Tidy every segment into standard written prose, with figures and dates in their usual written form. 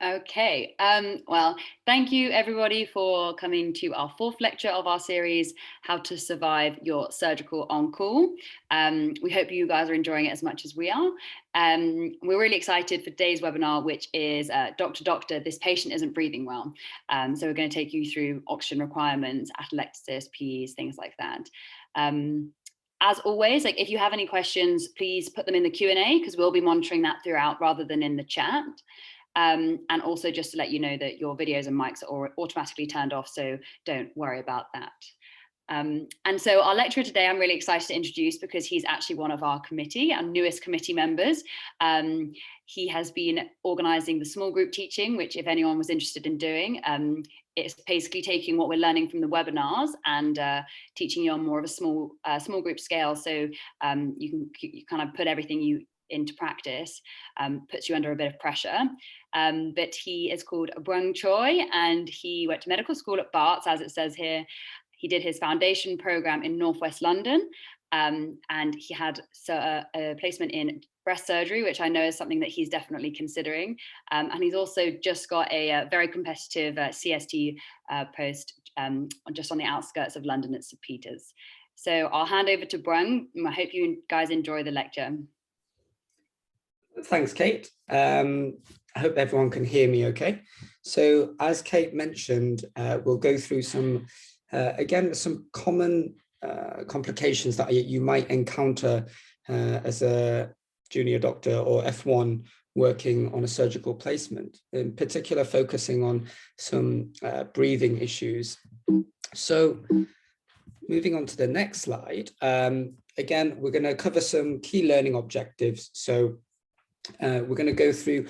Okay, well, thank you everybody for coming to our fourth lecture of our series, How to Survive Your Surgical On-Call. We hope you guys are enjoying it as much as we are. We're really excited for today's webinar, which is Doctor, this patient isn't breathing well. So we're going to take you through oxygen requirements, atelectasis, P's, things like that. As always, like if you have any questions, please put them in the Q&A because we'll be monitoring that throughout rather than in the chat. And also just to let you know that your videos and mics are automatically turned off, so don't worry about that. And so our lecturer today, I'm really excited to introduce because he's actually one of our committee, our newest committee members. He has been organising the small group teaching, which if anyone was interested in doing, it's basically taking what we're learning from the webinars and teaching you on more of a small group scale. So you kind of put everything into practice, puts you under a bit of pressure. But he is called Byung Choi, and he went to medical school at Barts, as it says here. He did his foundation program in Northwest London, and he had a placement in breast surgery, which I know is something that he's definitely considering. And he's also just got a very competitive CST post just on the outskirts of London at St. Peter's. So I'll hand over to Byung. I hope you guys enjoy the lecture. Thanks, Kate. I hope everyone can hear me okay. So as Kate mentioned, we'll go through some, again, some common complications that you might encounter as a junior doctor or F1 working on a surgical placement, in particular focusing on some breathing issues. So moving on to the next slide, again, we're going to cover some key learning objectives. So we're going to go through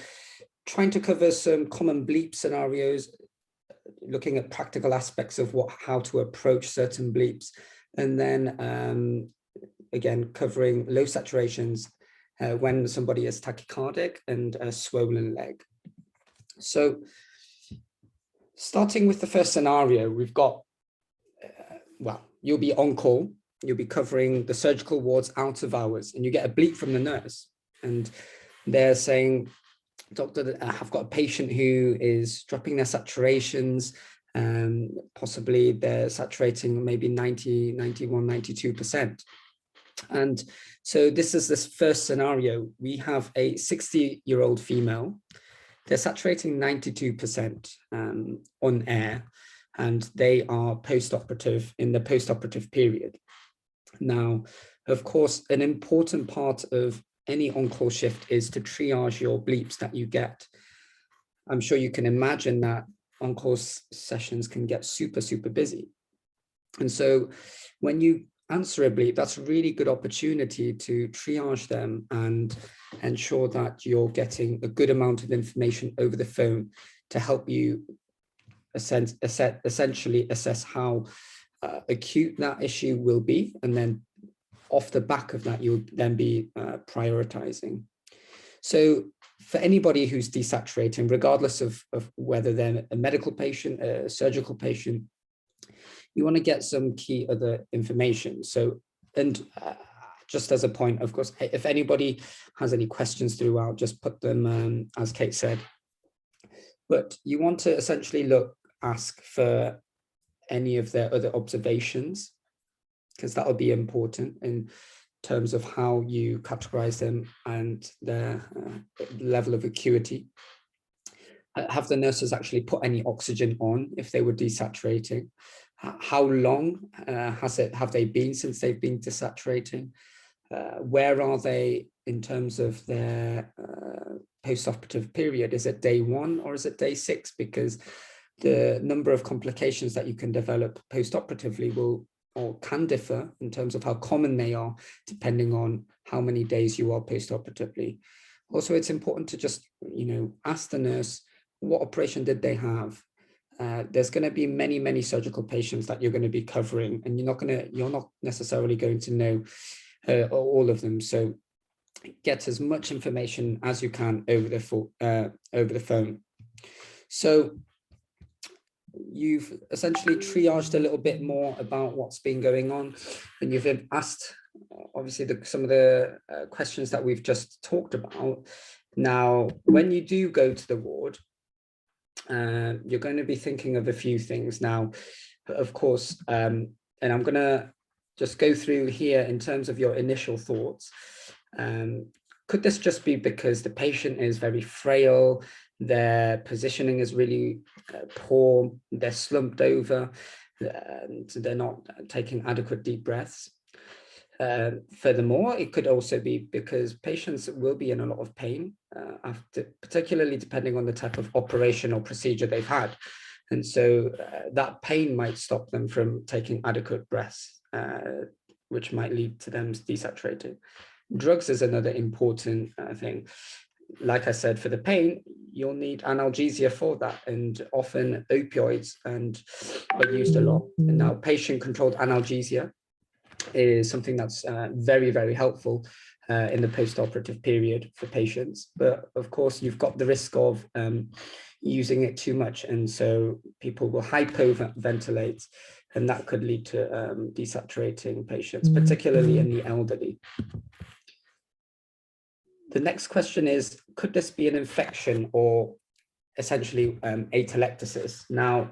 trying to cover some common bleep scenarios, looking at practical aspects of how to approach certain bleeps, and then again covering low saturations when somebody is tachycardic and a swollen leg. So starting with the first scenario, we've got, well, you'll be on call, you'll be covering the surgical wards out of hours, and you get a bleep from the nurse, and they're saying, doctor, I've got a patient who is dropping their saturations, possibly they're saturating maybe 90, 91, 92%. And so this is this first scenario. We have a 60-year-old female. They're saturating 92% on air, and they are post-operative in the post-operative period. Now, of course, an important part of any on-call shift is to triage your bleeps that you get. I'm sure you can imagine that on-call sessions can get super, super busy. And so when you answer a bleep, that's a really good opportunity to triage them and ensure that you're getting a good amount of information over the phone to help you essentially assess how acute that issue will be, and then off the back of that, you'll then be prioritizing. So for anybody who's desaturating, regardless of whether they're a medical patient, a surgical patient, you want to get some key other information. So, and just as a point, of course, if anybody has any questions throughout, just put them, as Kate said. But you want to essentially ask for any of their other observations, because that'll be important in terms of how you categorize them and their level of acuity. Have the nurses actually put any oxygen on if they were desaturating? How long have they been since they've been desaturating? Where are they in terms of their post-operative period? Is it day 1 or is it day 6? Because the number of complications that you can develop post-operatively will or can differ in terms of how common they are, depending on how many days you are post-operatively. Also, it's important to just, ask the nurse, what operation did they have? There's going to be many, many surgical patients that you're going to be covering, and you're not necessarily going to know all of them. So get as much information as you can over the phone. So you've essentially triaged a little bit more about what's been going on, and you've asked, obviously, some of the questions that we've just talked about. Now, when you do go to the ward, you're going to be thinking of a few things now, of course, and I'm going to just go through here in terms of your initial thoughts. Could this just be because the patient is very frail, their positioning is really poor, they're slumped over, and they're not taking adequate deep breaths? Furthermore, it could also be because patients will be in a lot of pain, particularly depending on the type of operation or procedure they've had. And so that pain might stop them from taking adequate breaths, which might lead to them desaturating. Drugs is another important thing. Like I said, for the pain, you'll need analgesia for that, and often opioids are used a lot. And now, patient-controlled analgesia is something that's very, very helpful in the post-operative period for patients. But of course, you've got the risk of using it too much. And so people will hypoventilate, and that could lead to desaturating patients, particularly in the elderly. The next question is, could this be an infection or essentially atelectasis? Now,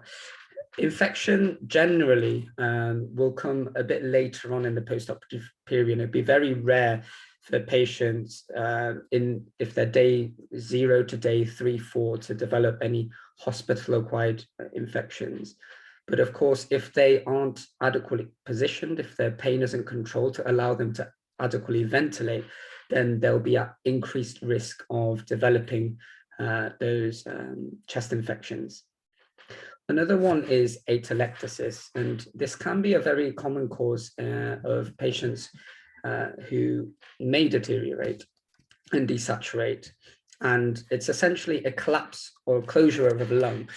infection generally will come a bit later on in the post-operative period. It'd be very rare for patients if they're day 0 to day 3, 4 to develop any hospital-acquired infections. But of course, if they aren't adequately positioned, if their pain isn't controlled to allow them to adequately ventilate, then they'll be at increased risk of developing those chest infections. Another one is atelectasis, and this can be a very common cause of patients who may deteriorate and desaturate. And it's essentially a collapse or closure of the lung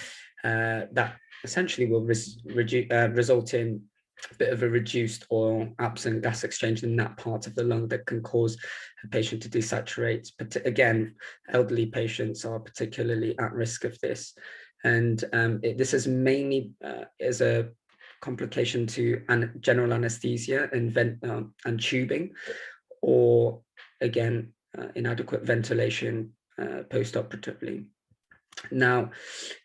that essentially will result in a bit of a reduced or absent gas exchange in that part of the lung that can cause a patient to desaturate. But again, elderly patients are particularly at risk of this. And this is mainly as a complication to general anesthesia and tubing, or again, inadequate ventilation post-operatively. Now,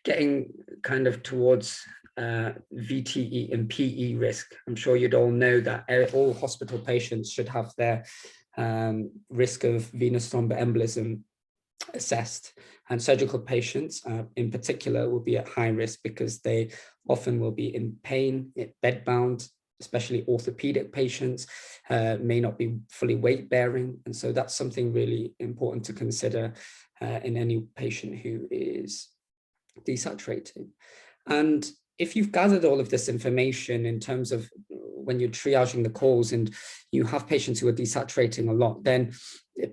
getting kind of towards VTE and PE risk, I'm sure you'd all know that all hospital patients should have their risk of venous thromboembolism assessed, and surgical patients in particular will be at high risk because they often will be in pain, bedbound, especially orthopedic patients may not be fully weight bearing. And so that's something really important to consider in any patient who is desaturating. And if you've gathered all of this information in terms of when you're triaging the calls and you have patients who are desaturating a lot, then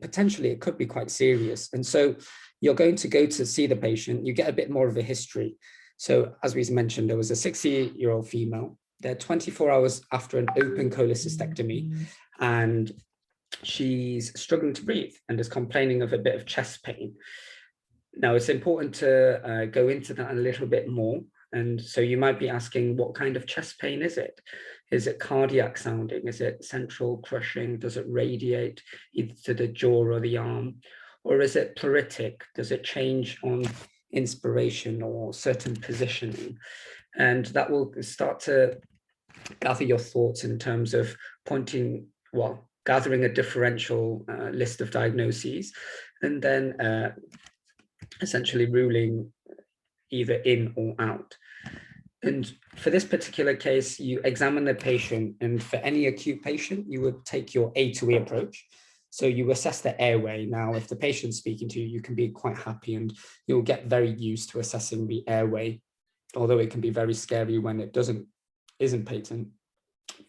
potentially it could be quite serious. And so you're going to go to see the patient, you get a bit more of a history. So as we mentioned, there was a 60-year-old female. They're 24 hours after an open cholecystectomy, and she's struggling to breathe and is complaining of a bit of chest pain. Now, it's important to go into that a little bit more. And so you might be asking, what kind of chest pain is it? Is it cardiac sounding? Is it central crushing? Does it radiate either to the jaw or the arm? Or is it pleuritic? Does it change on inspiration or certain positioning? And that will start to gather your thoughts in terms of gathering a differential list of diagnoses, and then essentially ruling either in or out. And for this particular case, you examine the patient, and for any acute patient, you would take your A to E approach. So you assess the airway. Now, if the patient's speaking to you, you can be quite happy and you'll get very used to assessing the airway, although it can be very scary when it isn't patent.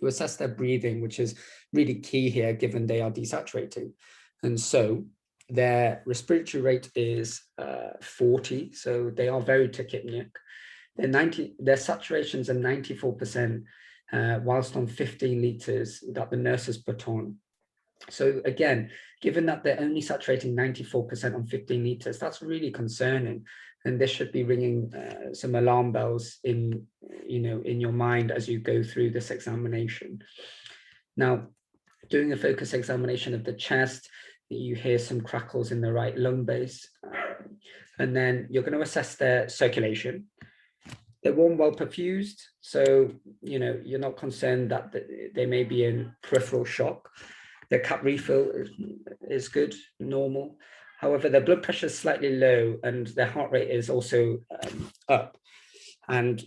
You assess their breathing, which is really key here, given they are desaturating. And so their respiratory rate is 40, so they are very tachypneic. Their saturations are 94%, whilst on 15 liters that the nurses put on. So again, given that they're only saturating 94% on 15 liters, that's really concerning. And this should be ringing some alarm bells in your mind as you go through this examination. Now, doing a focus examination of the chest, you hear some crackles in the right lung base. And then you're going to assess their circulation. They're warm, well perfused. So, you're not concerned that they may be in peripheral shock. Their cap refill is good, normal. However, their blood pressure is slightly low and their heart rate is also up. And,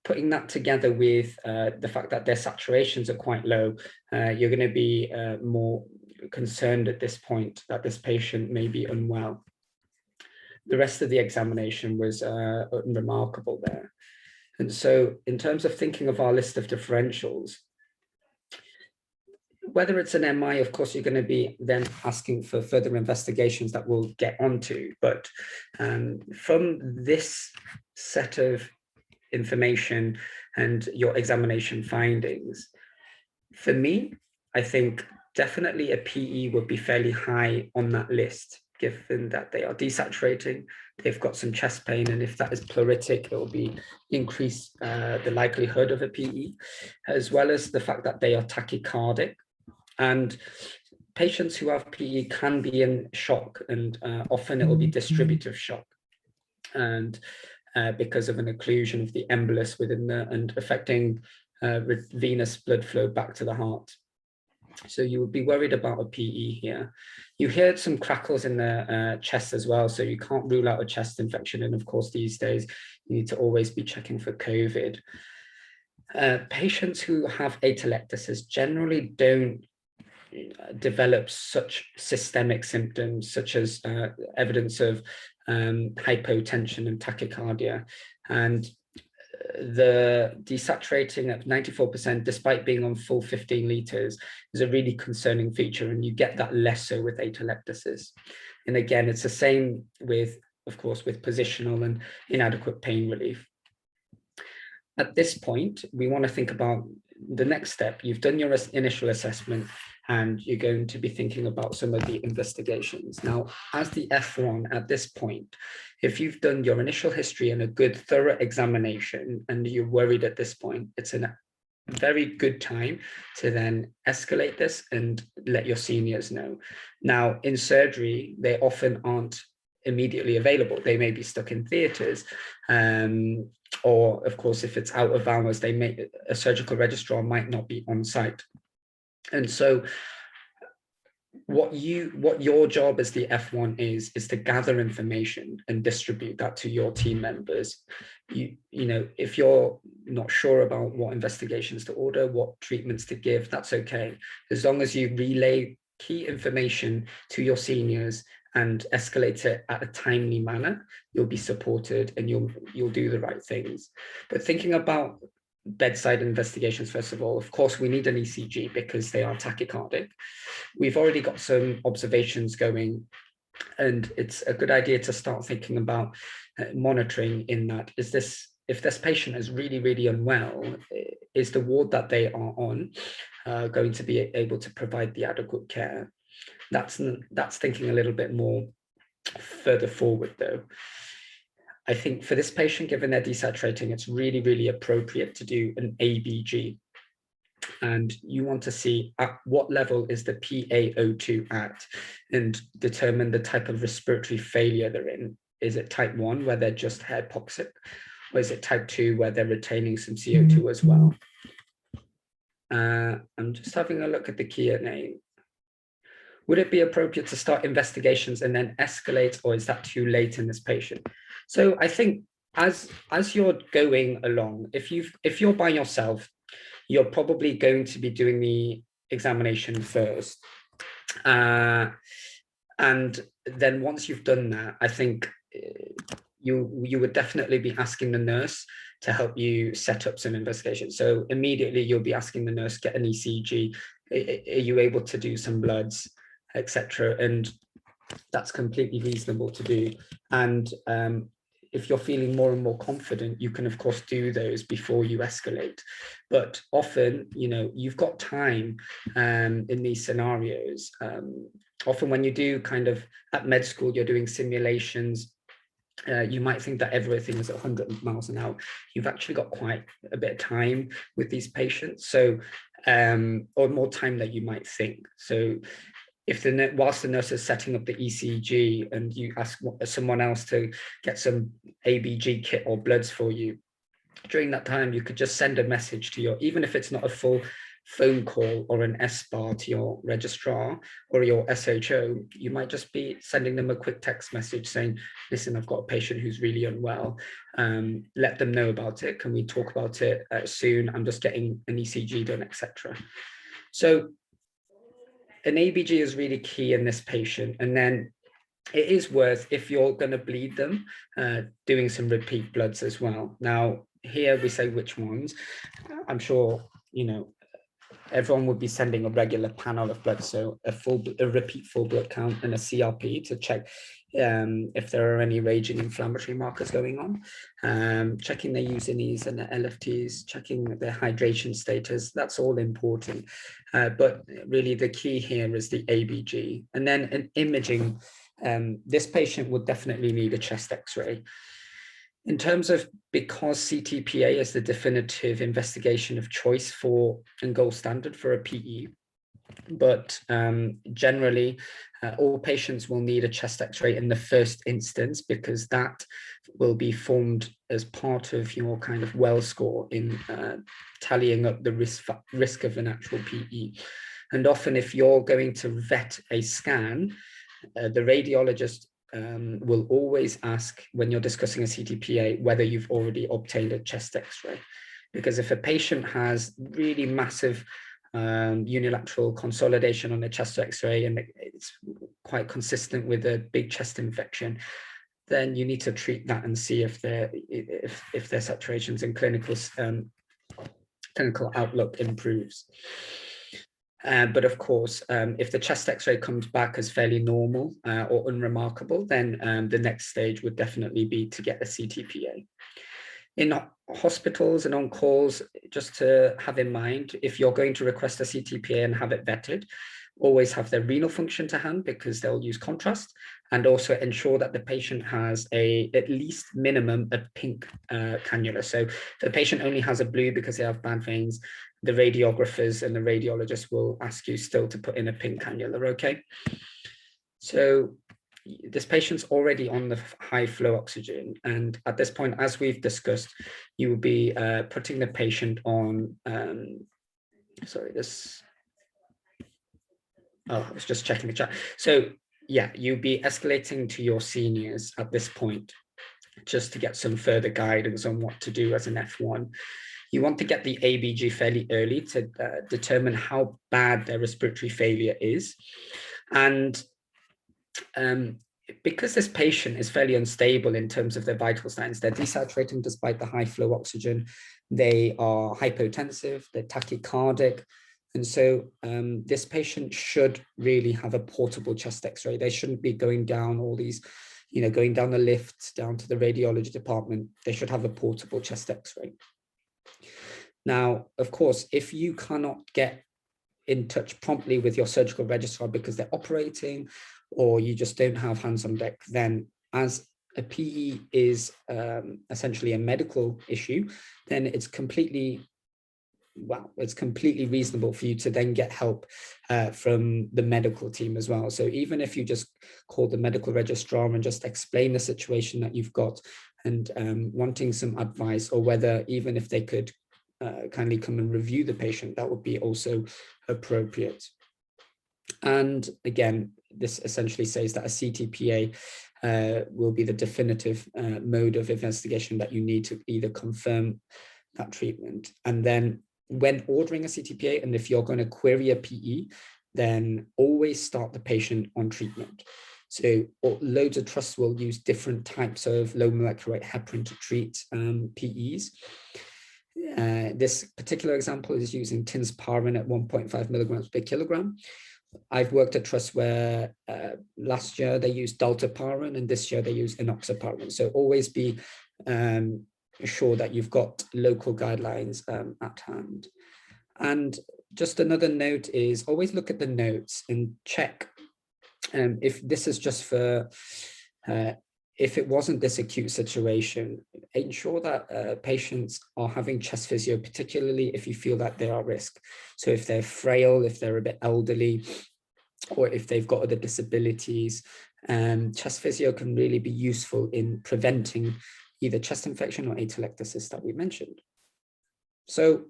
putting that together with the fact that their saturations are quite low, you're going to be more concerned at this point that this patient may be unwell. The rest of the examination was remarkable there. And so in terms of thinking of our list of differentials, whether it's an MI, of course, you're going to be then asking for further investigations that we'll get onto. But from this set of information and your examination findings, for me, I think definitely a PE would be fairly high on that list, given that they are desaturating, they've got some chest pain, and if that is pleuritic, it will be increase the likelihood of a PE, as well as the fact that they are tachycardic. And patients who have PE can be in shock, and often it will be distributive shock, and because of an occlusion of the embolus within and affecting venous blood flow back to the heart. So you would be worried about a PE here. You heard some crackles in the chest as well, so you can't rule out a chest infection. And of course, these days, you need to always be checking for COVID. Patients who have atelectasis generally don't develop such systemic symptoms, such as evidence of hypotension and tachycardia. And the desaturating at 94%, despite being on full 15 liters, is a really concerning feature, and you get that less so with atelectasis. And again, it's the same with, of course, with positional and inadequate pain relief. At this point, we want to think about the next step. You've done your initial assessment, and you're going to be thinking about some of the investigations. Now, as the F1 at this point, if you've done your initial history and a good thorough examination and you're worried at this point, it's a very good time to then escalate this and let your seniors know. Now, in surgery, they often aren't immediately available. They may be stuck in theatres, or of course, if it's out of hours, a surgical registrar might not be on site. And so what your job as the F1 is to gather information and distribute that to your team members. You know, if you're not sure about what investigations to order, what treatments to give, that's okay. As long as you relay key information to your seniors and escalate it at a timely manner, you'll be supported and you'll do the right things. But thinking about bedside investigations, first of all, of course, we need an ECG because they are tachycardic. We've already got some observations going, and it's a good idea to start thinking about monitoring in that. If this patient is really, really unwell, is the ward that they are on going to be able to provide the adequate care? That's thinking a little bit more further forward, though. I think for this patient, given they're desaturating, it's really, really appropriate to do an ABG. And you want to see at what level is the PaO2 at and determine the type of respiratory failure they're in. Is it type 1, where they're just hypoxic, or is it type 2, where they're retaining some CO2 as well? I'm just having a look at the Q&A. Would it be appropriate to start investigations and then escalate, or is that too late in this patient? So I think as you're going along, if you're by yourself, you're probably going to be doing the examination first. And then once you've done that, I think you would definitely be asking the nurse to help you set up some investigation. So immediately you'll be asking the nurse, get an ECG, are you able to do some bloods, etc. And that's completely reasonable to do. And if you're feeling more and more confident, you can of course do those before you escalate. But often, you've got time in these scenarios. Often when you do kind of at med school, you're doing simulations, you might think that everything is at 100 miles an hour. You've actually got quite a bit of time with these patients, so or more time than you might think. So whilst the nurse is setting up the ECG and you ask someone else to get some ABG kit or bloods for you, during that time, you could just send a message to even if it's not a full phone call or an SBAR to your registrar or your SHO, you might just be sending them a quick text message saying, listen, I've got a patient who's really unwell. Let them know about it. Can we talk about it soon? I'm just getting an ECG done, etc. So an ABG is really key in this patient. And then it is worth, if you're going to bleed them, doing some repeat bloods as well. Now, here we say which ones. I'm sure, everyone would be sending a regular panel of blood, so a repeat full blood count and a CRP to check if there are any raging inflammatory markers going on, checking their USINEs and their LFTs, checking their hydration status. That's all important. But really the key here is the ABG. And then an imaging, this patient would definitely need a chest X-ray. In terms of, because CTPA is the definitive investigation of choice for and gold standard for a PE, but generally all patients will need a chest X-ray in the first instance, because that will be formed as part of your kind of well score in tallying up the risk of an actual PE. And often if you're going to vet a scan, the radiologist will always ask, when you're discussing a CTPA, whether you've already obtained a chest X-ray. Because if a patient has really massive unilateral consolidation on the chest X-ray and it's quite consistent with a big chest infection, then you need to treat that and see if their saturations and clinical outlook improves. But of course, if the chest X-ray comes back as fairly normal or unremarkable, then the next stage would definitely be to get a CTPA. In hospitals and on calls, just to have in mind, if you're going to request a CTPA and have it vetted, always have their renal function to hand, because they'll use contrast, and also ensure that the patient has at least minimum a pink cannula. So if the patient only has a blue because they have bad veins, the radiographers and the radiologists will ask you still to put in a pink cannula, okay? So this patient's already on the high flow oxygen. And at this point, as we've discussed, you will be putting the patient on, I was just checking the chat. So yeah, you'll be escalating to your seniors at this point, just to get some further guidance on what to do as an F1. You want to get the ABG fairly early to determine how bad their respiratory failure is. And because this patient is fairly unstable in terms of their vital signs, they're desaturating despite the high flow oxygen, they are hypotensive, they're tachycardic. And so this patient should really have a portable chest X-ray. They shouldn't be going down all these, going down the lifts down to the radiology department. They should have a portable chest X-ray. Now, of course, if you cannot get in touch promptly with your surgical registrar because they're operating, or you just don't have hands on deck, then as a PE is essentially a medical issue, then it's completely reasonable for you to then get help from the medical team as well. So even if you just call the medical registrar and just explain the situation that you've got and wanting some advice, or whether even if they could kindly come and review the patient, that would be also appropriate. And again, this essentially says that a CTPA will be the definitive mode of investigation that you need to either confirm that treatment. And then when ordering a CTPA, and if you're going to query a PE, then always start the patient on treatment. So loads of trusts will use different types of low molecular weight heparin to treat PEs. This particular example is using tinsparin at 1.5 milligrams per kilogram. I've worked at trusts where last year they used dalteparin and this year they use enoxaparin. So always be sure that you've got local guidelines at hand. And just another note is always look at the notes and check if this is just for, if it wasn't this acute situation, ensure that patients are having chest physio, particularly if you feel that they are at risk. So if they're frail, if they're a bit elderly, or if they've got other disabilities. Chest physio can really be useful in preventing either chest infection or atelectasis that we mentioned. So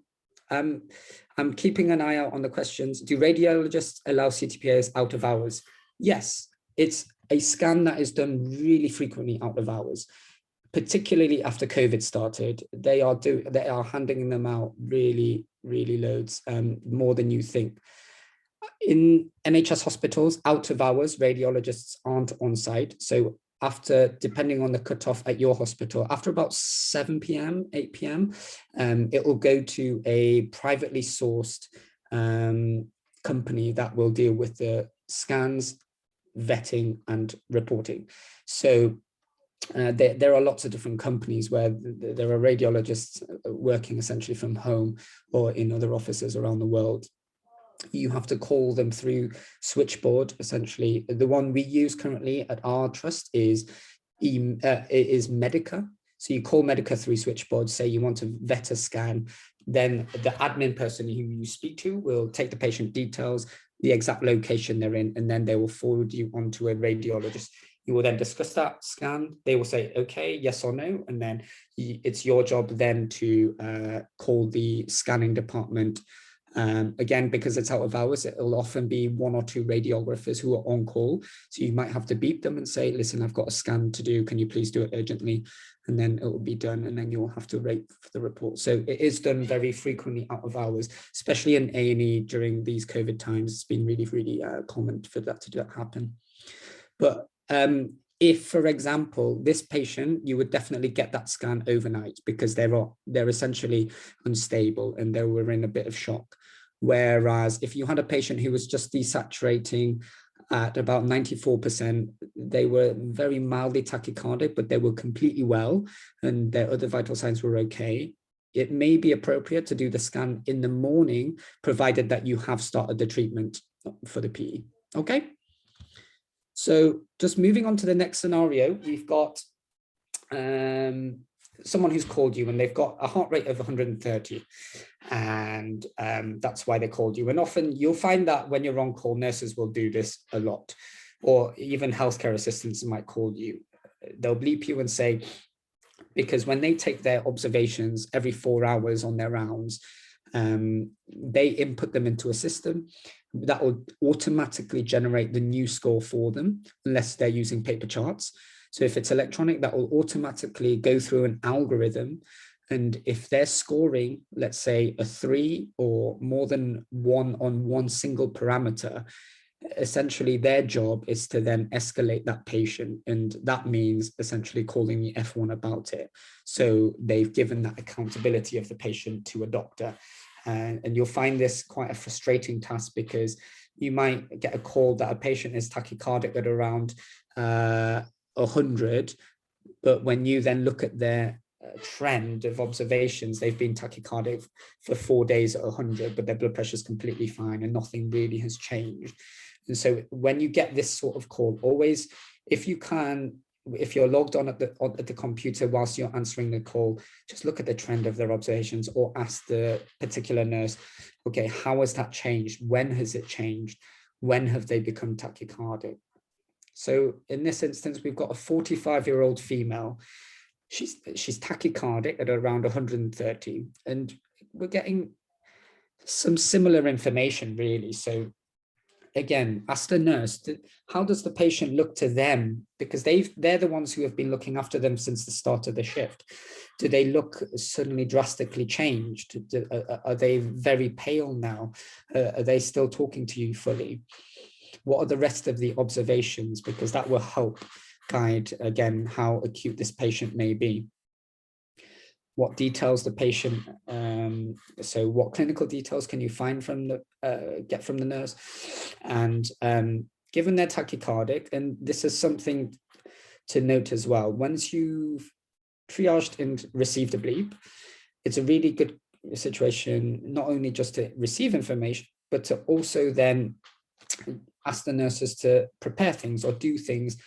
I'm keeping an eye out on the questions. Do radiologists allow CTPAs out of hours? Yes, it's a scan that is done really frequently out of hours, particularly after COVID started. They are handing them out really loads, more than you think. In NHS hospitals, out of hours, radiologists aren't on site. So after, depending on the cutoff at your hospital, after about 7 p.m., 8 p.m., it will go to a privately sourced company that will deal with the scans, vetting, and reporting. So there are lots of different companies where there are radiologists working essentially from home or in other offices around the world. You have to call them through switchboard. Essentially, the one we use currently at our trust is Medica. So you call Medica through switchboard, say you want to vet a scan, then the admin person who you speak to will take the patient details, the exact location they're in, and then they will forward you onto a radiologist. You will then discuss that scan. They will say, okay, yes or no. And then it's your job then to call the scanning department. Again, because it's out of hours, it'll often be 1 or 2 radiographers who are on call. So you might have to beep them and say, listen, I've got a scan to do. Can you please do it urgently? And then it will be done. And then you'll have to wait for the report. So it is done very frequently out of hours, especially in A&E during these COVID times. It's been really common for that to happen. But if, for example, this patient, you would definitely get that scan overnight because they're essentially unstable and they were in a bit of shock. Whereas if you had a patient who was just desaturating at about 94%, they were very mildly tachycardic, but they were completely well and their other vital signs were okay, it may be appropriate to do the scan in the morning, provided that you have started the treatment for the PE. Okay. So just moving on to the next scenario, we've got someone who's called you and they've got a heart rate of 130 and that's why they called you. And often you'll find that when you're on call, nurses will do this a lot, or even healthcare assistants might call you. They'll bleep you and say, because when they take their observations every 4 hours on their rounds, they input them into a system that will automatically generate the new score for them, unless they're using paper charts. So if it's electronic, that will automatically go through an algorithm. And if they're scoring, let's say a 3 or more than 1 on one single parameter, essentially their job is to then escalate that patient. And that means essentially calling the F1 about it. So they've given that accountability of the patient to a doctor. And you'll find this quite a frustrating task because you might get a call that a patient is tachycardic at around 100, but when you then look at their trend of observations, they've been tachycardic for 4 days at 100, but their blood pressure is completely fine and nothing really has changed. And so when you get this sort of call, always, if you can, if you're logged on at the computer whilst you're answering the call, just look at the trend of their observations or ask the particular nurse, okay, how has that changed? When has it changed? When have they become tachycardic? So in this instance, we've got a 45-year-old female. She's tachycardic at around 130, and we're getting some similar information really. So again, ask the nurse, how does the patient look to them? Because they're the ones who have been looking after them since the start of the shift. Do they look suddenly drastically changed? Are they very pale now? Are they still talking to you fully? What are the rest of the observations? Because that will help guide, again, how acute this patient may be. What details the patient, so what clinical details can you find from the, get from the nurse? And given they're tachycardic, and this is something to note as well, once you've triaged and received a bleep, it's a really good situation, not only just to receive information, but to also then ask the nurses to prepare things or do things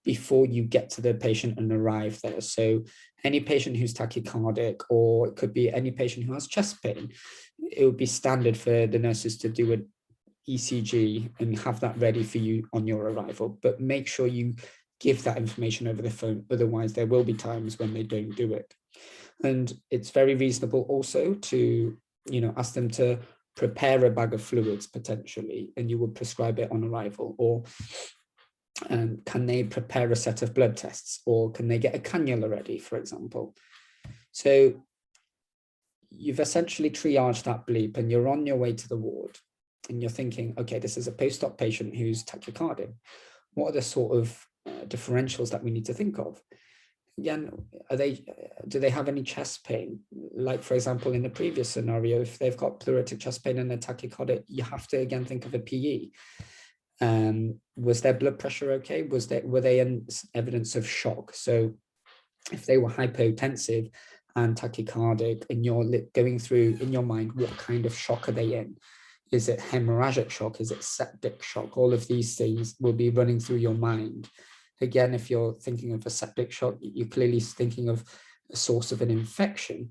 before you get to the patient and arrive there. So any patient who's tachycardic, or it could be any patient who has chest pain, it would be standard for the nurses to do ECG and have that ready for you on your arrival, but make sure you give that information over the phone. Otherwise, there will be times when they don't do it. And it's very reasonable also to, ask them to prepare a bag of fluids potentially, and you will prescribe it on arrival. Or can they prepare a set of blood tests, or can they get a cannula ready, for example? So you've essentially triaged that bleep and you're on your way to the ward and you're thinking, okay, this is a post-op patient who's tachycardic. What are the sort of differentials that we need to think of? Again, do they have any chest pain? Like, for example, in the previous scenario, if they've got pleuritic chest pain and they're tachycardic, you have to again think of a PE. Was their blood pressure okay? Were they in evidence of shock? So if they were hypotensive and tachycardic, and you're going through in your mind, what kind of shock are they in? Is it hemorrhagic shock? Is it septic shock? All of these things will be running through your mind. Again, if you're thinking of a septic shock, you're clearly thinking of a source of an infection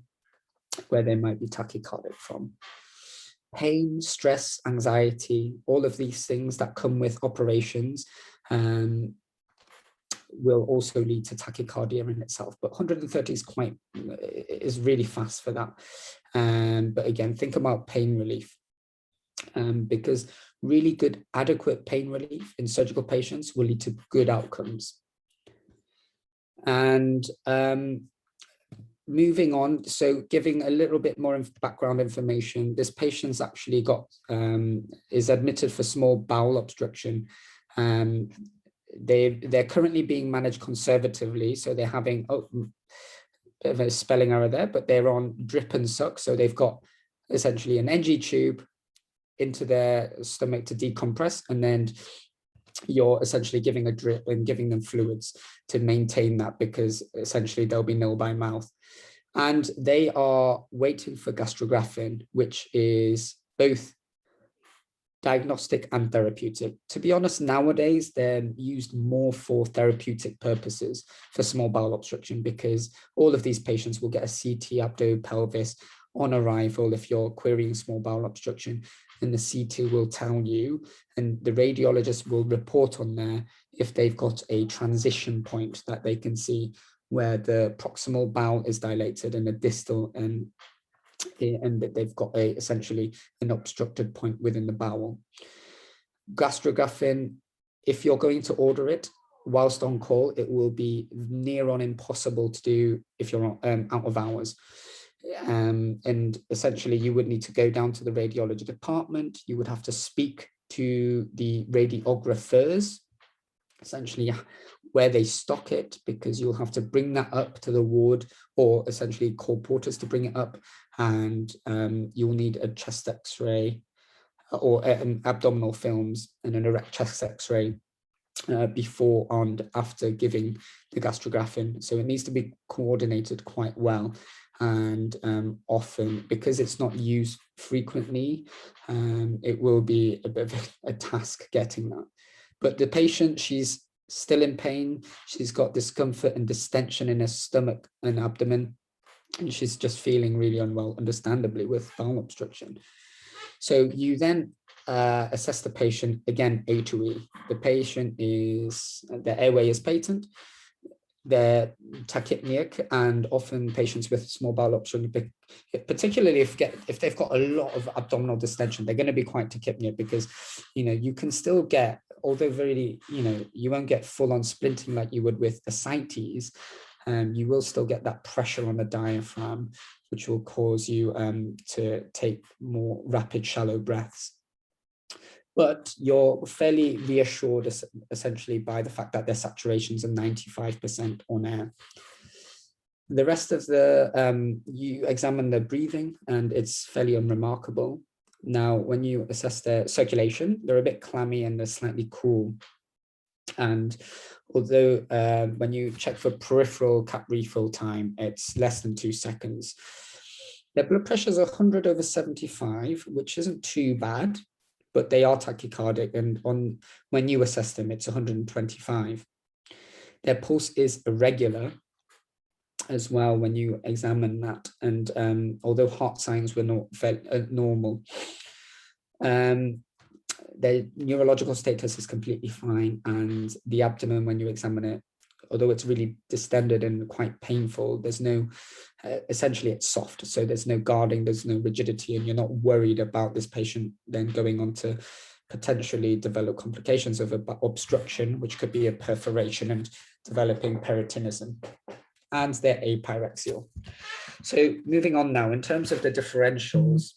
where they might be tachycardic from. Pain, stress, anxiety, all of these things that come with operations will also lead to tachycardia in itself. But 130 is really fast for that. But again, think about pain relief. Because really good, adequate pain relief in surgical patients will lead to good outcomes. And moving on, so giving a little bit more background information, this patient's actually is admitted for small bowel obstruction. They're currently being managed conservatively, so they're having a bit of a spelling error there, but they're on drip and suck, so they've got essentially an NG tube into their stomach to decompress, and then you're essentially giving a drip and giving them fluids to maintain that, because essentially they'll be nil by mouth. And they are waiting for gastrographin, which is both diagnostic and therapeutic. To be honest, nowadays they're used more for therapeutic purposes for small bowel obstruction, because all of these patients will get a CT abdo-pelvis on arrival if you're querying small bowel obstruction, and the CT will tell you, and the radiologist will report on there if they've got a transition point that they can see where the proximal bowel is dilated and the distal, and that they've got essentially an obstructed point within the bowel. Gastrographin, if you're going to order it whilst on call, it will be near on impossible to do if you're out of hours. And essentially you would need to go down to the radiology department. You would have to speak to the radiographers, essentially where they stock it, because you'll have to bring that up to the ward, or essentially call porters to bring it up, and you'll need a chest x-ray or an abdominal films and an erect chest x-ray before and after giving the gastrographin. So it needs to be coordinated quite well. And often, because it's not used frequently, it will be a bit of a task getting that. But the patient, she's still in pain. She's got discomfort and distension in her stomach and abdomen, and she's just feeling really unwell, understandably, with bowel obstruction. So you then assess the patient, again, A to E. The patient their airway is patent, they're tachypneic, and often patients with small bowel obstruction, particularly if they've got a lot of abdominal distension, they're going to be quite tachypneic, because you can still get, although really you won't get full-on splinting like you would with ascites, you will still get that pressure on the diaphragm, which will cause you to take more rapid shallow breaths. But you're fairly reassured essentially by the fact that their saturations are 95% on air. The rest of you examine their breathing, and it's fairly unremarkable. Now, when you assess their circulation, they're a bit clammy and they're slightly cool. And although when you check for peripheral cap refill time, it's less than 2 seconds. Their blood pressure is 100/75, which isn't too bad, but they are tachycardic, and when you assess them, it's 125. Their pulse is irregular as well when you examine that, and although heart signs were not normal. their neurological status is completely fine, and the abdomen, when you examine it, although it's really distended and quite painful, there's no, essentially it's soft, so there's no guarding, there's no rigidity, and you're not worried about this patient then going on to potentially develop complications of obstruction, which could be a perforation and developing peritonism, and they're apyrexial. So moving on now, in terms of the differentials,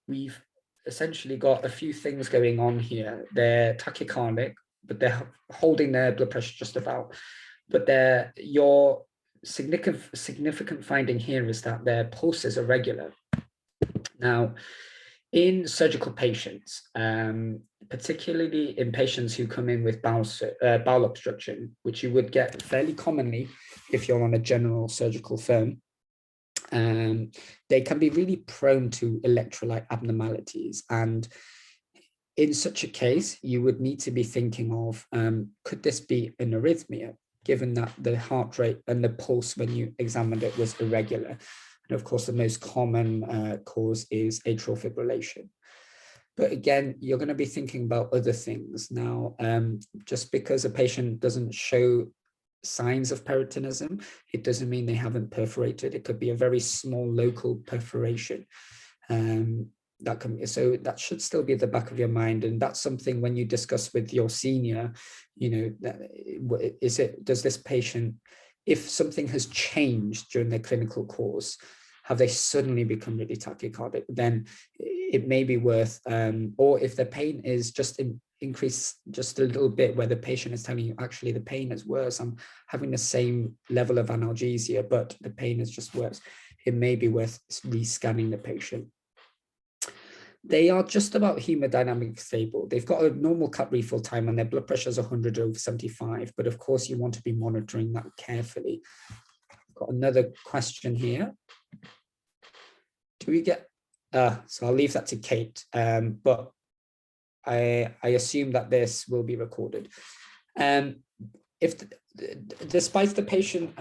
we've essentially got a few things going on here. They're tachycardic, but they're holding their blood pressure just about. But your significant finding here is that their pulses are regular. Now, in surgical patients, particularly in patients who come in with bowel obstruction, which you would get fairly commonly if you're on a general surgical firm, they can be really prone to electrolyte abnormalities. And in such a case, you would need to be thinking of, could this be an arrhythmia, given that the heart rate and the pulse when you examined it was irregular? And of course, the most common cause is atrial fibrillation. But again, you're going to be thinking about other things. Now, just because a patient doesn't show signs of peritonism, it doesn't mean they haven't perforated. It could be a very small local perforation. So that should still be at the back of your mind. And that's something when you discuss with your senior, does this patient, if something has changed during their clinical course, have they suddenly become really tachycardic? Then it may be worth, or if the pain is just increase just a little bit, where the patient is telling you, actually, the pain is worse, I'm having the same level of analgesia, but the pain is just worse, it may be worth rescanning the patient. They are just about hemodynamic stable. They've got a normal cut refill time and their blood pressure is 100/75, but of course you want to be monitoring that carefully. I've got another question here. Do we get, so I'll leave that to Kate, but I assume that this will be recorded. Despite the patient,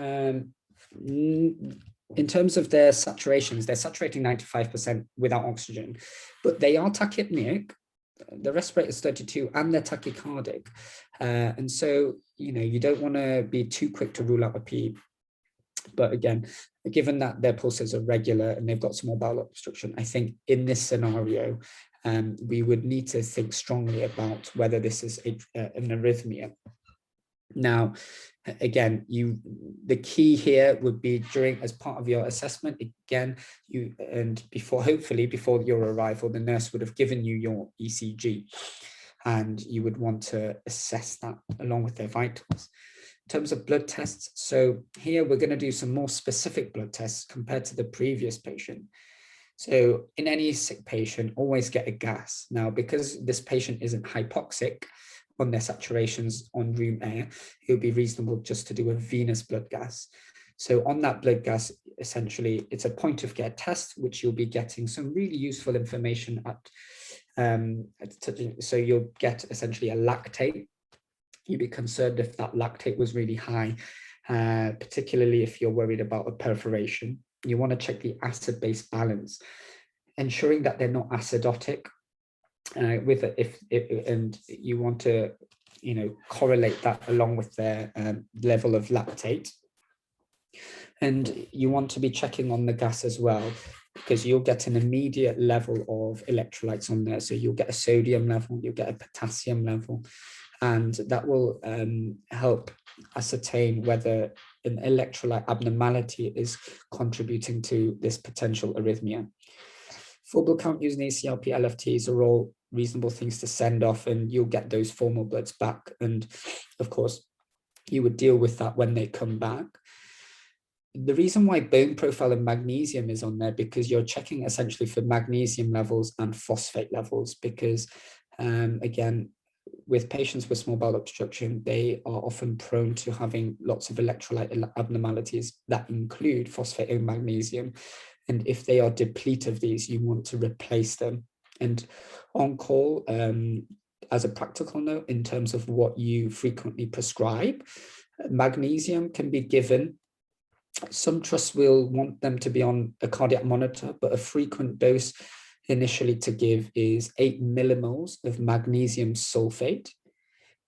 in terms of their saturations, they're saturating 95% without oxygen, but they are tachypneic, the respirator is 32, and they're tachycardic. And so, you don't want to be too quick to rule out a PE. But again, given that their pulses are regular and they've got small bowel obstruction, I think in this scenario, we would need to think strongly about whether this is an arrhythmia. Now, again, the key here would be as part of your assessment, again, hopefully before your arrival, the nurse would have given you your ECG, and you would want to assess that along with their vitals. In terms of blood tests, so here we're going to do some more specific blood tests compared to the previous patient. So in any sick patient, always get a gas. Now, because this patient isn't hypoxic on their saturations on room air, it would be reasonable just to do a venous blood gas. So on that blood gas, essentially, it's a point of care test, which you'll be getting some really useful information so you'll get essentially a lactate. You'd be concerned if that lactate was really high, particularly if you're worried about a perforation. You want to check the acid-base balance, ensuring that they're not acidotic and you want to, correlate that along with their level of lactate. And you want to be checking on the gas as well, because you'll get an immediate level of electrolytes on there. So you'll get a sodium level, you'll get a potassium level, and that will help ascertain whether an electrolyte abnormality is contributing to this potential arrhythmia. Full blood count using ACLP, LFTs are all reasonable things to send off, and you'll get those formal bloods back. And of course, you would deal with that when they come back. The reason why bone profile and magnesium is on there, because you're checking essentially for magnesium levels and phosphate levels, because again, with patients with small bowel obstruction, they are often prone to having lots of electrolyte abnormalities that include phosphate and magnesium. And if they are depleted of these, you want to replace them. And on call, as a practical note, in terms of what you frequently prescribe, magnesium can be given. Some trusts will want them to be on a cardiac monitor, but a frequent dose initially to give is 8 millimoles of magnesium sulfate.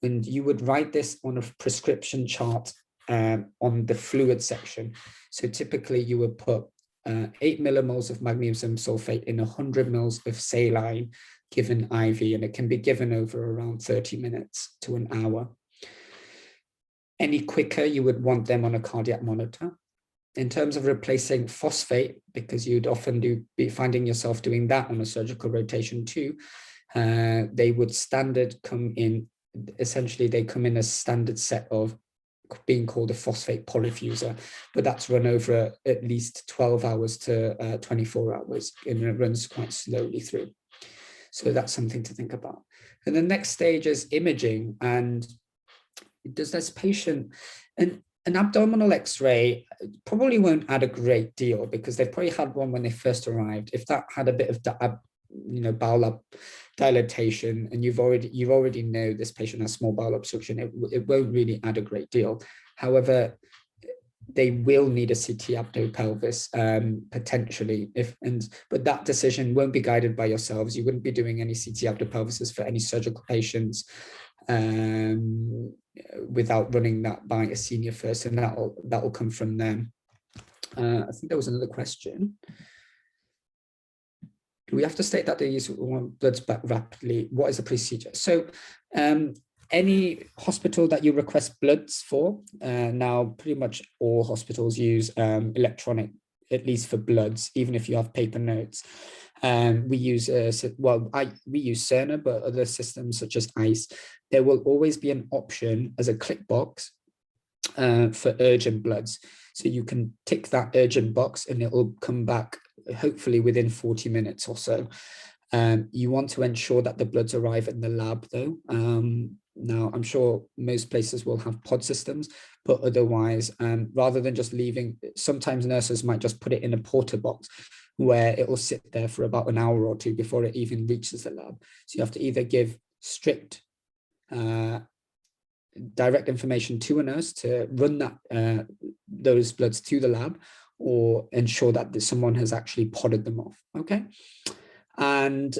And you would write this on a prescription chart on the fluid section. So typically you would put 8 millimoles of magnesium sulfate in 100 mils of saline given IV, and it can be given over around 30 minutes to an hour. Any quicker, you would want them on a cardiac monitor. In terms of replacing phosphate, because you'd often be finding yourself doing that on a surgical rotation too, they would come in a standard set of being called a phosphate polyfuser, but that's run over at least 12 hours to 24 hours, and it runs quite slowly through. So that's something to think about. And the next stage is imaging. And does this patient, an abdominal X-ray probably won't add a great deal because they've probably had one when they first arrived. If that had a bit of bowel dilatation, and you've already know this patient has small bowel obstruction, it won't really add a great deal. However, they will need a CT abdo-pelvis potentially, but that decision won't be guided by yourselves. You wouldn't be doing any CT abdo-pelvises for any surgical patients without running that by a senior first, and that'll come from them. I think there was another question. Do we have to state that they use bloods back rapidly? What is the procedure? So any hospital that you request bloods for, now pretty much all hospitals use electronic, at least for bloods, even if you have paper notes. We use we use Cerner, but other systems such as ICE, there will always be an option as a click box for urgent bloods. So you can tick that urgent box and it will come back hopefully within 40 minutes or so. You want to ensure that the bloods arrive in the lab though. Now, I'm sure most places will have pod systems, but otherwise, rather than just leaving, sometimes nurses might just put it in a porter box where it will sit there for about an hour or two before it even reaches the lab. So you have to either give strict direct information to a nurse to run those bloods to the lab, or ensure that someone has actually podded them off, okay? And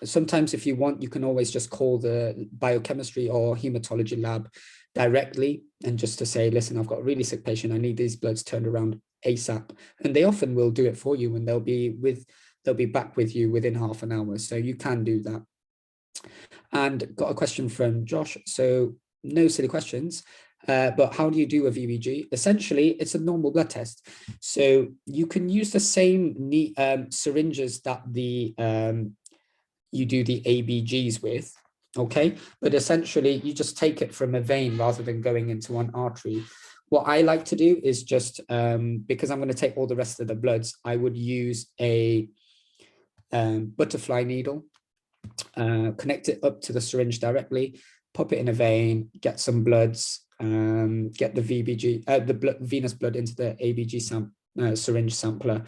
sometimes if you want, you can always just call the biochemistry or hematology lab directly and just to say, listen, I've got a really sick patient, I need these bloods turned around ASAP. And they often will do it for you, and they'll be back with you within half an hour. So you can do that. And got a question from Josh. So no silly questions, but how do you do a VBG? Essentially, it's a normal blood test. So you can use the same syringes that you do the ABGs with, okay? But essentially, you just take it from a vein rather than going into an artery. What I like to do is just, because I'm going to take all the rest of the bloods, I would use a butterfly needle, connect it up to the syringe directly, pop it in a vein, get some bloods, get the VBG, venous blood into the ABG syringe sampler,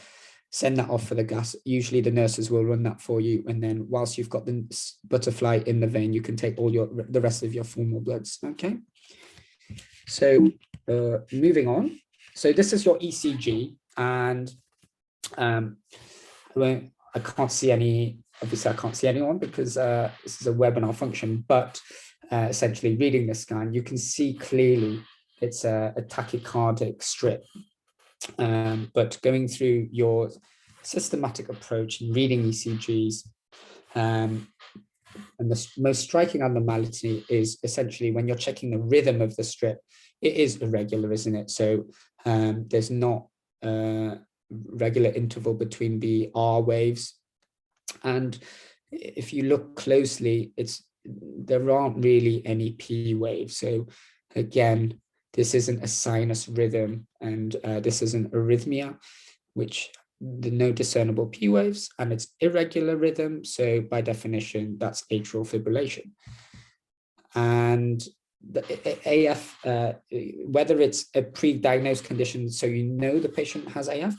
send that off for the gas. Usually the nurses will run that for you, and then whilst you've got the butterfly in the vein, you can take all the rest of your formal bloods. Okay. So moving on. So this is your ECG, and I can't see any. Obviously, I can't see anyone because this is a webinar function, but essentially reading the scan, you can see clearly it's a tachycardic strip. But going through your systematic approach and reading ECGs, and the most striking abnormality is essentially when you're checking the rhythm of the strip, it is irregular, isn't it? So there's not a regular interval between the R waves. And if you look closely, there aren't really any P waves. So again, this isn't a sinus rhythm, and this is an arrhythmia, which the no discernible P waves, and it's irregular rhythm. So by definition, that's atrial fibrillation. And the AF, whether it's a pre-diagnosed condition, so you know the patient has AF,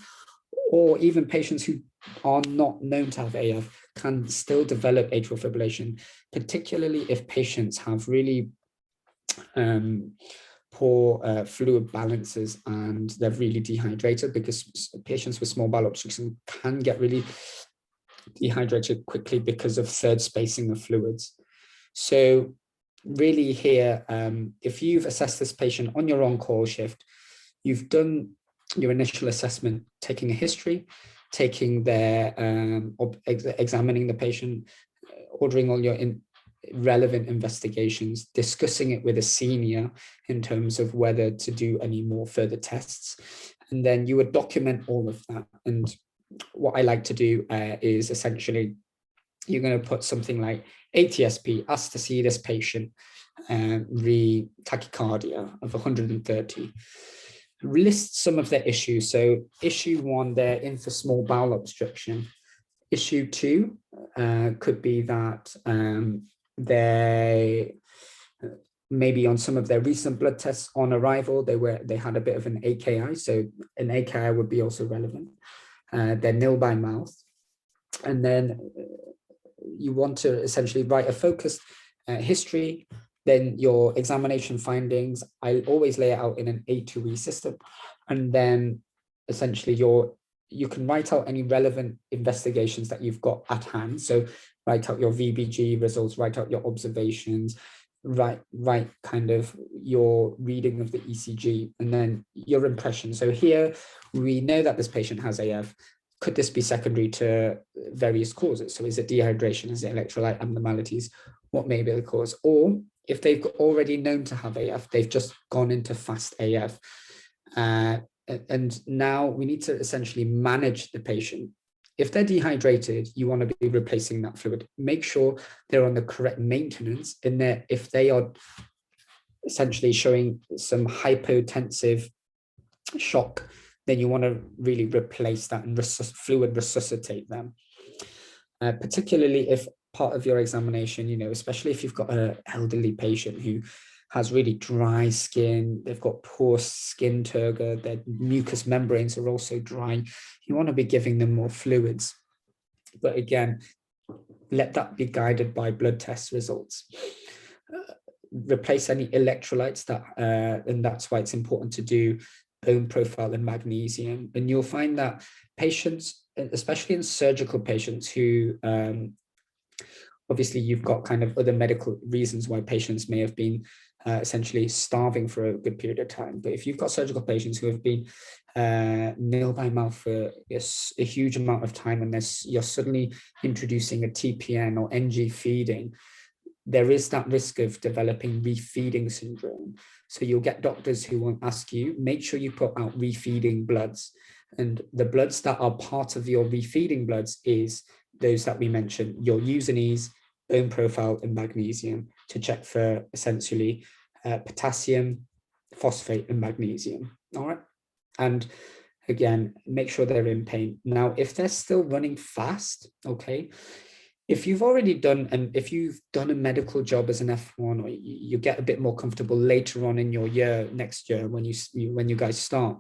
or even patients who are not known to have AF can still develop atrial fibrillation, particularly if patients have really poor fluid balances and they're really dehydrated, because patients with small bowel obstruction can get really dehydrated quickly because of third spacing of fluids. So really here, if you've assessed this patient on your on-call shift, you've done your initial assessment, taking a history, taking their, examining the patient, ordering all your relevant investigations, discussing it with a senior in terms of whether to do any more further tests. And then you would document all of that. And what I like to do is essentially, you're going to put something like ATSP, asked to see this patient, tachycardia of 130. List some of their issues. So issue 1, they're in for small bowel obstruction. Issue 2 could be that they maybe on some of their recent blood tests on arrival, they had a bit of an AKI. So an AKI would be also relevant. They're nil by mouth. And then you want to essentially write a focused history, then your examination findings. I always lay it out in an A2E system. And then essentially you can write out any relevant investigations that you've got at hand. So write out your VBG results, write out your observations, write kind of your reading of the ECG, and then your impression. So here we know that this patient has AF. Could this be secondary to various causes? So is it dehydration? Is it electrolyte abnormalities? What may be the cause? Or if they've already known to have AF, they've just gone into fast AF. And now we need to essentially manage the patient. If they're dehydrated, you want to be replacing that fluid. Make sure they're on the correct maintenance. And that if they are essentially showing some hypotensive shock, then you want to really replace that and fluid resuscitate them. Particularly if part of your examination, especially if you've got an elderly patient who has really dry skin, they've got poor skin turgor, their mucous membranes are also dry, you want to be giving them more fluids. But again, let that be guided by blood test results. Replace any electrolytes and that's why it's important to do bone profile and magnesium. And you'll find that patients, especially in surgical patients who, obviously you've got kind of other medical reasons why patients may have been essentially starving for a good period of time. But if you've got surgical patients who have been nil by mouth for a huge amount of time, and you're suddenly introducing a TPN or NG feeding, there is that risk of developing refeeding syndrome. So you'll get doctors who will ask you, make sure you put out refeeding bloods. And the bloods that are part of your refeeding bloods is those that we mentioned, your Usinase, bone profile, and magnesium, to check for essentially potassium, phosphate, and magnesium. All right. And again, make sure they're in pain. Now, if they're still running fast, okay, if you've already done, and if you've done a medical job as an F1, or you get a bit more comfortable later on in your year, next year, when you guys start,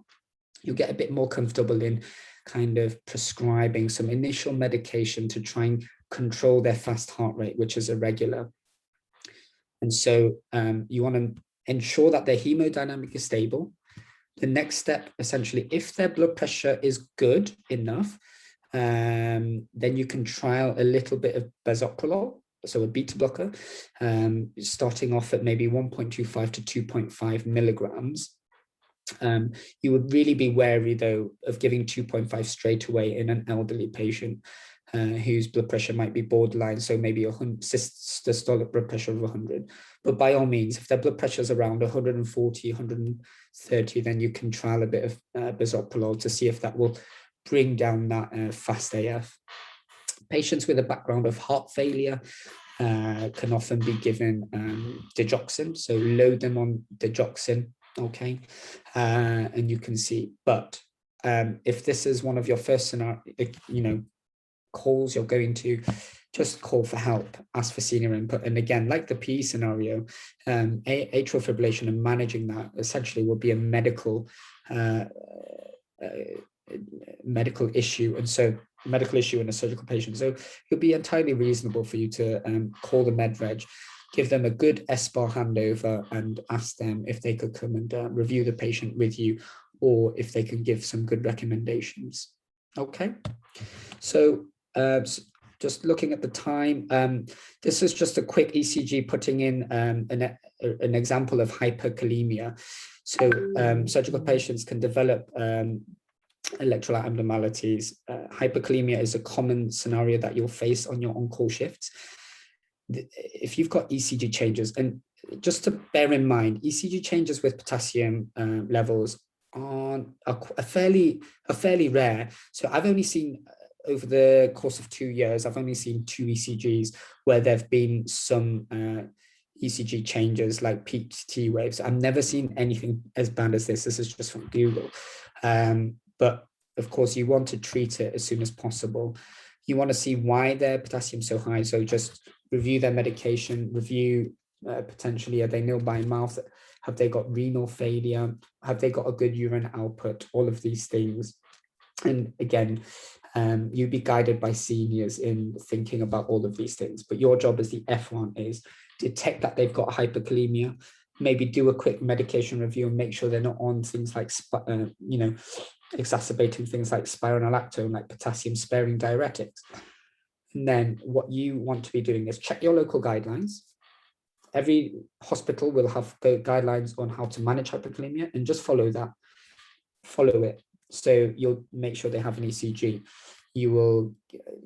you'll get a bit more comfortable in kind of prescribing some initial medication to try and control their fast heart rate, which is irregular. And so you want to ensure that their hemodynamic is stable. The next step, essentially, if their blood pressure is good enough, then you can trial a little bit of bisoprolol, so a beta blocker, starting off at maybe 1.25 to 2.5 milligrams. You would really be wary, though, of giving 2.5 straight away in an elderly patient whose blood pressure might be borderline, so maybe a systolic blood pressure of 100. But by all means, if their blood pressure is around 140, 130, then you can trial a bit of bisoprolol to see if that will bring down that fast AF. Patients with a background of heart failure can often be given digoxin, so load them on digoxin, okay, and you can see. But if this is one of your first scenario, calls you're going to, just call for help, ask for senior input. And again, like the PE scenario, atrial fibrillation and managing that essentially will be a medical issue, and so medical issue in a surgical patient. So it'll be entirely reasonable for you to call the med reg, give them a good SBAR handover, and ask them if they could come and review the patient with you, or if they can give some good recommendations. Okay, so just looking at the time, this is just a quick ECG putting in an example of hyperkalemia. So surgical patients can develop electrolyte abnormalities. Hyperkalemia is a common scenario that you'll face on your on-call shifts. If you've got ECG changes, and just to bear in mind, ECG changes with potassium levels are fairly rare. So I've only seen, over the course of 2 years, I've only seen 2 ECGs where there've been some ECG changes like peak T waves. I've never seen anything as bad as this. This is just from Google. But of course, you want to treat it as soon as possible. You want to see why their potassium so high. So just review their medication, review potentially, are they nil by mouth? Have they got renal failure? Have they got a good urine output? All of these things. And again, you'd be guided by seniors in thinking about all of these things. But your job as the F1 is detect that they've got hyperkalemia, maybe do a quick medication review and make sure they're not on things like, exacerbating things like spironolactone, like potassium sparing diuretics. And then what you want to be doing is check your local guidelines. Every hospital will have the guidelines on how to manage hyperkalemia, and just follow it. So you'll make sure they have an ECG. You will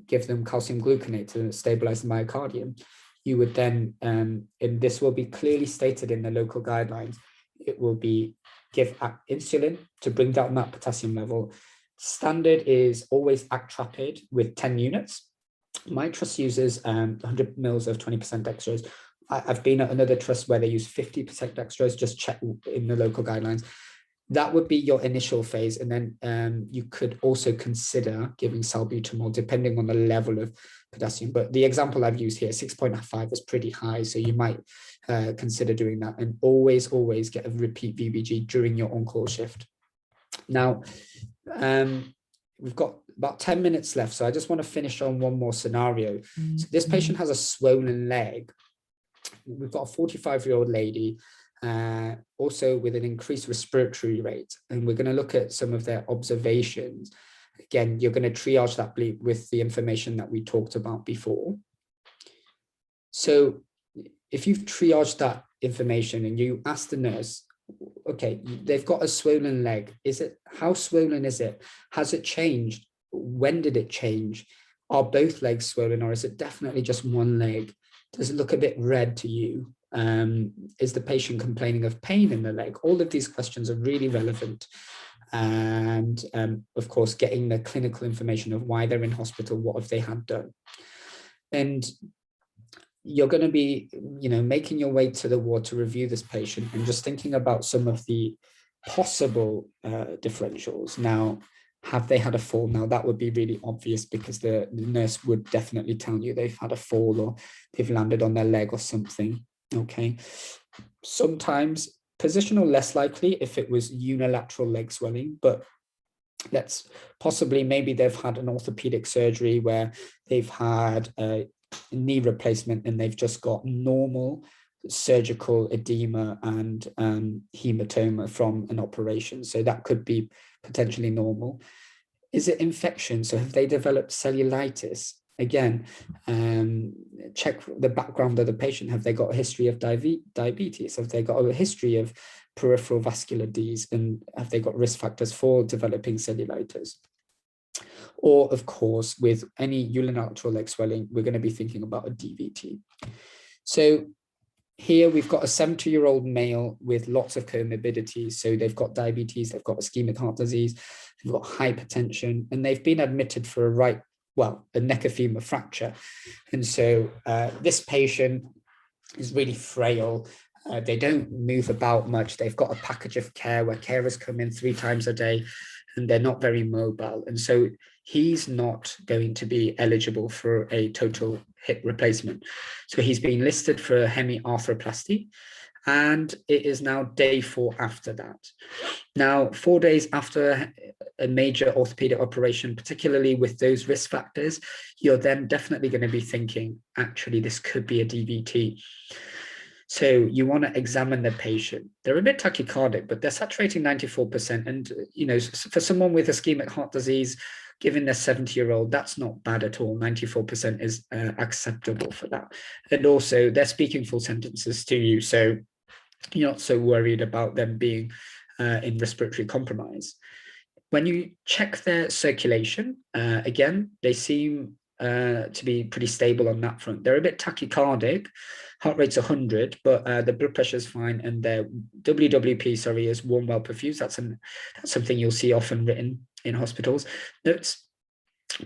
give them calcium gluconate to stabilize the myocardium. You would then, and this will be clearly stated in the local guidelines, it will be give insulin to bring down that potassium level. Standard is always actrapid with 10 units. My trust uses 100 mils of 20% dextrose. I've been at another trust where they use 50% dextrose, just check in the local guidelines. That would be your initial phase. And then you could also consider giving salbutamol depending on the level of potassium. But the example I've used here, 6.5 is pretty high. So you might consider doing that, and always get a repeat VBG during your on-call shift. Now, we've got about 10 minutes left. So I just want to finish on one more scenario. So this patient has a swollen leg. We've got a 45-year-old lady, also with an increased respiratory rate. And we're going to look at some of their observations. Again, you're going to triage that bleep with the information that we talked about before. So if you've triaged that information and you ask the nurse, okay, they've got a swollen leg. How swollen is it? Has it changed? When did it change? Are both legs swollen, or is it definitely just one leg? Does it look a bit red to you? Is the patient complaining of pain in the leg? All of these questions are really relevant. And of course, getting the clinical information of why they're in hospital, what have they had done? And you're going to be, making your way to the ward to review this patient and just thinking about some of the possible differentials. Now, have they had a fall? Now, that would be really obvious because the nurse would definitely tell you they've had a fall or they've landed on their leg or something, okay? Sometimes positional less likely if it was unilateral leg swelling, but that's possibly maybe they've had an orthopedic surgery where they've had a knee replacement and they've just got normal surgical edema and hematoma from an operation. So that could be potentially normal. Is it infection? So have they developed cellulitis? Again, check the background of the patient. Have they got a history of diabetes? Have they got a history of peripheral vascular disease? And have they got risk factors for developing cellulitis? Or, of course, with any unilateral leg swelling, we're going to be thinking about a DVT. So here we've got a 70-year-old male with lots of comorbidities. So they've got diabetes, they've got ischemic heart disease, they've got hypertension, and they've been admitted for a neck femur fracture. And so this patient is really frail. They don't move about much. They've got a package of care where carers come in 3 times a day and they're not very mobile. And so he's not going to be eligible for a total hip replacement. So he's been listed for a hemiarthroplasty, and it is now day 4 after that. Now, 4 days after a major orthopedic operation, particularly with those risk factors, you're then definitely going to be thinking, actually, this could be a DVT. So you want to examine the patient. They're a bit tachycardic, but they're saturating 94%. And, you know, for someone with ischemic heart disease, given they're 70-year-old, that's not bad at all. 94% is acceptable for that. And also they're speaking full sentences to you. So you're not so worried about them being in respiratory compromise. When you check their circulation, again, they seem to be pretty stable on that front. They're a bit tachycardic, heart rate's 100, but the blood pressure is fine, and their WWP, sorry, is warm, well perfused. That's something you'll see often written in hospitals notes.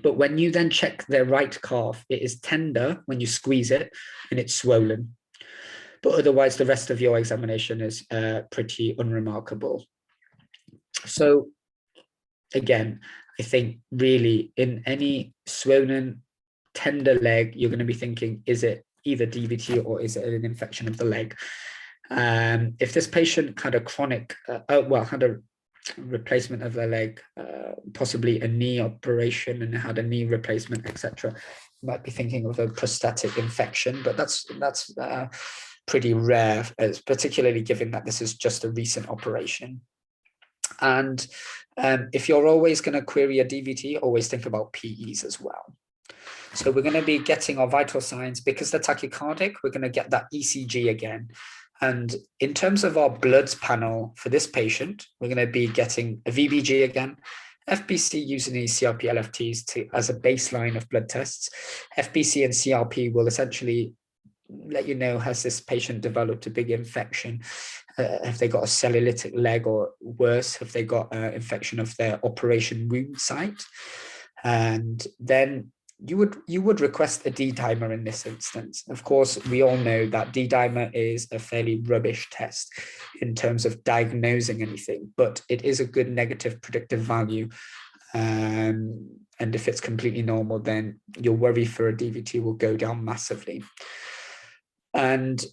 But when you then check their right calf, it is tender when you squeeze it, and it's swollen. But otherwise, the rest of your examination is pretty unremarkable. So again, I think really in any swollen, tender leg, you're going to be thinking, is it either DVT or is it an infection of the leg? If this patient had a chronic, had a replacement of their leg, possibly a knee operation and had a knee replacement, etc., might be thinking of a prostatic infection, but that's pretty rare, particularly given that this is just a recent operation. And if you're always going to query a DVT, always think about PEs as well. So we're going to be getting our vital signs. Because they're tachycardic, we're going to get that ECG again. And in terms of our bloods panel for this patient, we're going to be getting a VBG again, FBC using these CRP LFTs as a baseline of blood tests. FBC and CRP will essentially let you know, has this patient developed a big infection? Have they got a cellulitic leg, or worse, have they got infection of their operation wound site? And then you would request a D-dimer in this instance. Of course, we all know that D-dimer is a fairly rubbish test in terms of diagnosing anything, but it is a good negative predictive value. And if it's completely normal, then your worry for a DVT will go down massively. And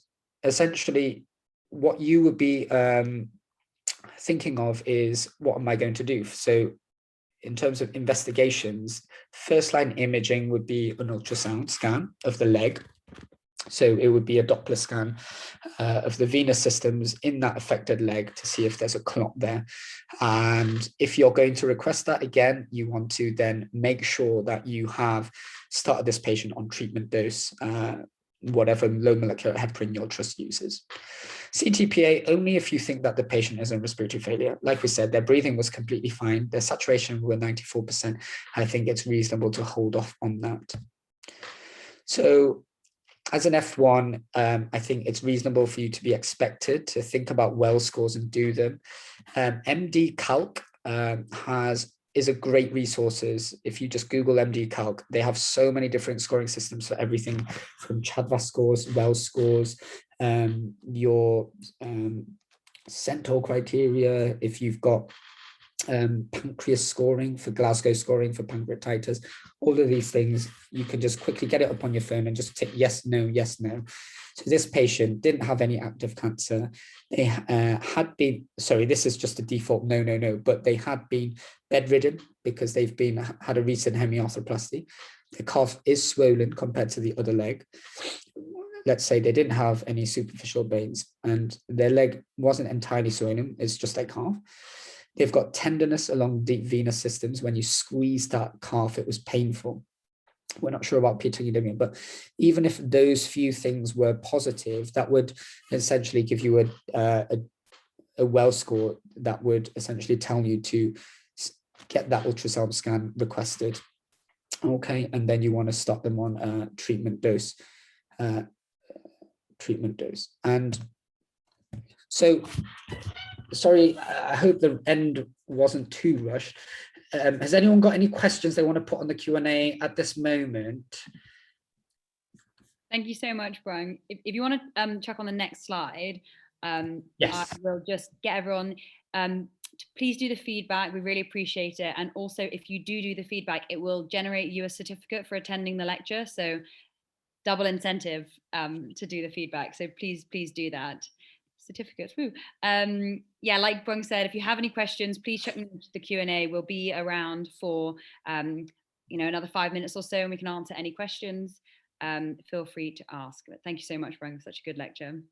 essentially, what you would be thinking of is, what am I going to do? So in terms of investigations, first line imaging would be an ultrasound scan of the leg. So it would be a Doppler scan of the venous systems in that affected leg to see if there's a clot there. And if you're going to request that again, you want to then make sure that you have started this patient on treatment dose, whatever low molecular heparin your trust uses. CTPA only if you think that the patient is in respiratory failure. Like we said, their breathing was completely fine. Their saturation were 94%. I think it's reasonable to hold off on that. So as an F1, I think it's reasonable for you to be expected to think about well scores and do them. MD Calc is a great resources. If you just Google MD Calc, they have so many different scoring systems for everything from CHADVAS scores, Wells scores, your Centaur criteria, if you've got pancreas scoring for Glasgow scoring for pancreatitis, all of these things, you can just quickly get it up on your phone and just tick yes, no, yes, no. So this patient didn't have any active cancer. They had been, sorry, this is just a default no, no, no, but they had been bedridden because they've had a recent hemiarthroplasty. The calf is swollen compared to the other leg. Let's say they didn't have any superficial veins and their leg wasn't entirely swollen, it's just like calf. They've got tenderness along deep venous systems. When you squeeze that calf, it was painful. We're not sure about patagonia, but even if those few things were positive, that would essentially give you a well score that would essentially tell you to get that ultrasound scan requested. Okay, and then you want to start them on treatment dose. And so, sorry, I hope the end wasn't too rushed. Has anyone got any questions they want to put on the Q&A at this moment? Thank you so much, Byung. If you want to check on the next slide, yes. I will just get everyone, please do the feedback. We really appreciate it. And also, if you do the feedback, it will generate you a certificate for attending the lecture. So double incentive to do the feedback. So please do that. Certificates. Woo. Yeah, like Byung said, if you have any questions, please check the Q&A. We'll be around for another 5 minutes or so, and we can answer any questions. Feel free to ask. But thank you so much, Byung, for such a good lecture.